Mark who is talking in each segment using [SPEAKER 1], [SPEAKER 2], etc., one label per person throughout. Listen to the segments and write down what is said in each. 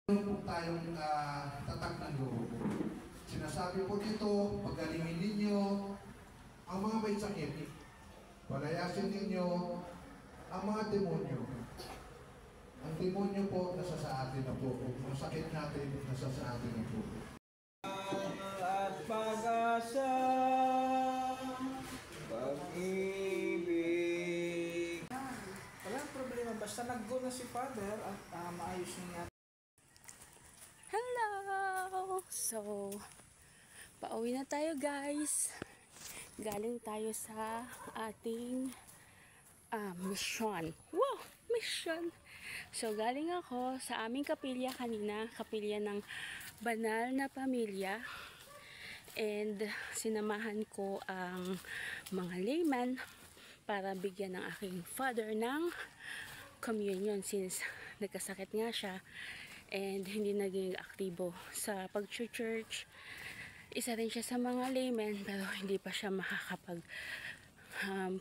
[SPEAKER 1] Meron po tayong tatak ng loob. Sinasabi po dito, pagalingin ninyo ang mga may sakit. Palayasin ninyo ang mga demonyo. Ang demonyo po, nasa sa atin na po. Ang sakit natin, nasa sa atin na po.
[SPEAKER 2] At pag-asa, pag-ibig.
[SPEAKER 3] Walang problema, basta nag-go na si Father at maayos niya.
[SPEAKER 4] Hello! So, pauwi na tayo guys. Galing tayo sa ating mission. Wow! Mission! So, galing ako sa aming kapilya kanina. Kapilya ng Banal na Pamilya. And sinamahan ko ang mga layman para bigyan ng aking father ng communion since nagkasakit nga siya and hindi naging aktibo sa pag-church. Isa rin siya sa mga layman pero hindi pa siya makakapag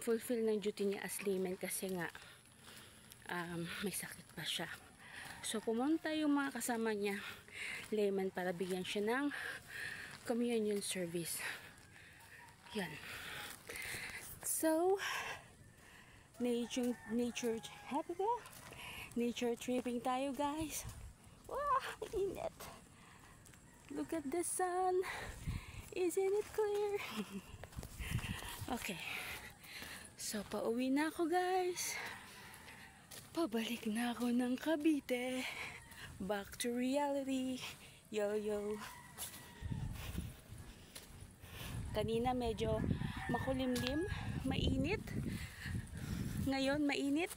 [SPEAKER 4] fulfill ng duty niya as layman kasi nga may sakit pa siya. So pumunta yung mga kasama niya layman para bigyan siya ng communion service. Yan. So nature tripping tayo guys. Wow, init. Look at the sun. Isn't it clear? Okay. So, pauwi na ako guys. Pabalik na ako ng Cavite. Back to reality. Yo. Kanina medyo makulimlim, mainit. Ngayon mainit.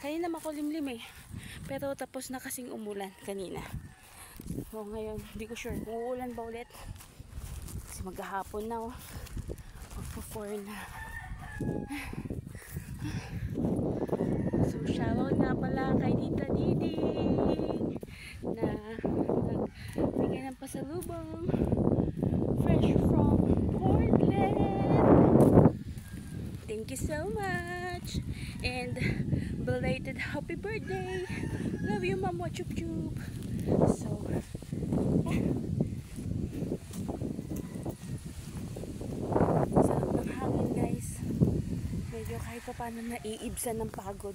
[SPEAKER 4] Kanina makulimlim eh. Pero tapos na kasing umulan kanina. So ngayon, hindi ko sure kung uulan ba ulit. Kasi maghahapon na oh. Magpo-4 na. So shoutout nga pala kay Tita Diding na nagbigay ng pasalubong. Fresh from Portland. Thank you so much. And belated happy birthday. Love you, Mama Chup Chup. So, sarap ng hangin guys. Medyo kahit pa paano naiibsan ng pagod.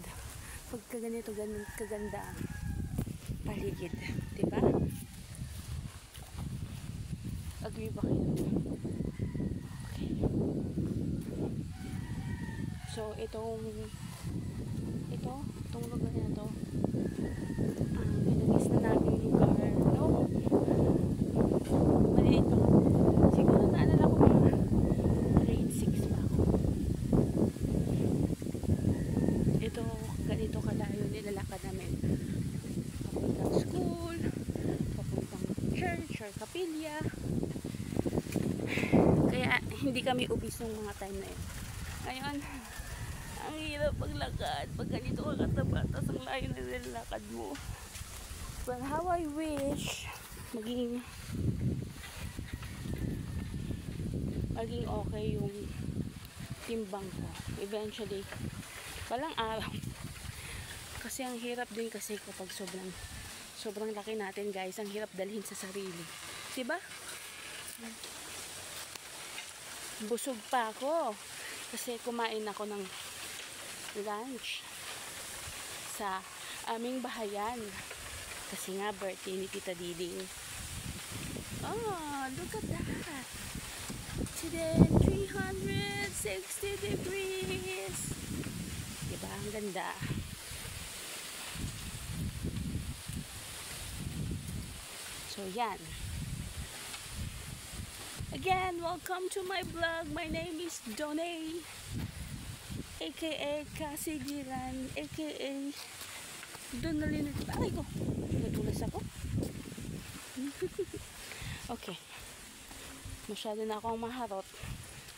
[SPEAKER 4] Pagka ganito, ganun kaganda ang paligid. Diba? Agree ba kayo? Okay. So, itong lugar na to pinagis na namin lugar no? Maliit pa ako. Siguro naalala ko mga grade 6 pa ako. Ito, ganito kalayo nilalakad namin papuntang school, papuntang church or kapilya. Kaya hindi kami ubis ng mga time na yun. Ngayon, ang hirap maglakad pag ganito ka kataba, tapos ang layo na nilalakad mo. But how I wish maging okay yung timbang ko eventually balang araw. Kasi ang hirap din kasi kapag sobrang laki natin guys, ang hirap dalhin sa sarili, diba? Busog pa ako kasi kumain ako ng lunch sa aming bahayan kasi nga birthday ni Tita Diding. Oh, look at that. Today 360 degrees. Diba? Ang ganda. So yan. Again, welcome to my vlog. My name is Donay, aka Kasigilan, aka Donalyn. Aray ko, nadulas ako. Okay, masyado na akong maharot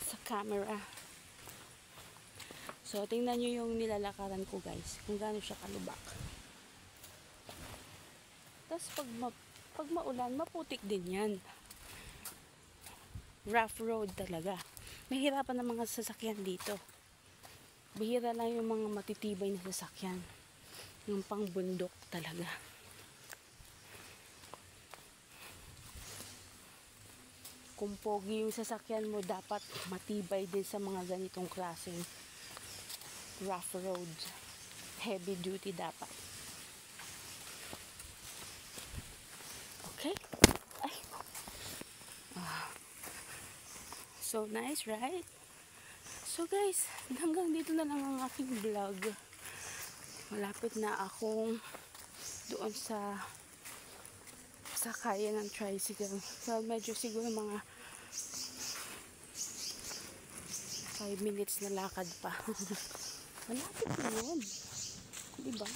[SPEAKER 4] sa camera. So tingnan nyo yung nilalakaran ko guys, kung gaano siya kalubak. Tapos pag maulan, maputik din yan. Rough road talaga. Mahirapan ng mga sasakyan dito. Bihira lang yung mga matitibay na sasakyan. Yung pang bundok talaga. kung pogi yung sasakyan mo, dapat matibay din sa mga ganitong klaseng rough road. Heavy duty dapat. Okay? Ay. So nice, right? So guys, hanggang dito na lang ang aking vlog. Malapit na akong doon sa kaya ng tricycle. So medyo siguro mga 5 minutes na lakad pa. Malapit na yun. Diba?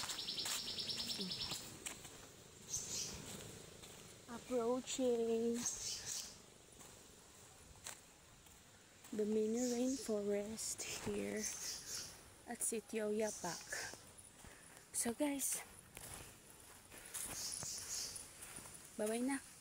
[SPEAKER 4] Approaching the mini rainforest here at Sitio Yapak. So guys, bye-bye na.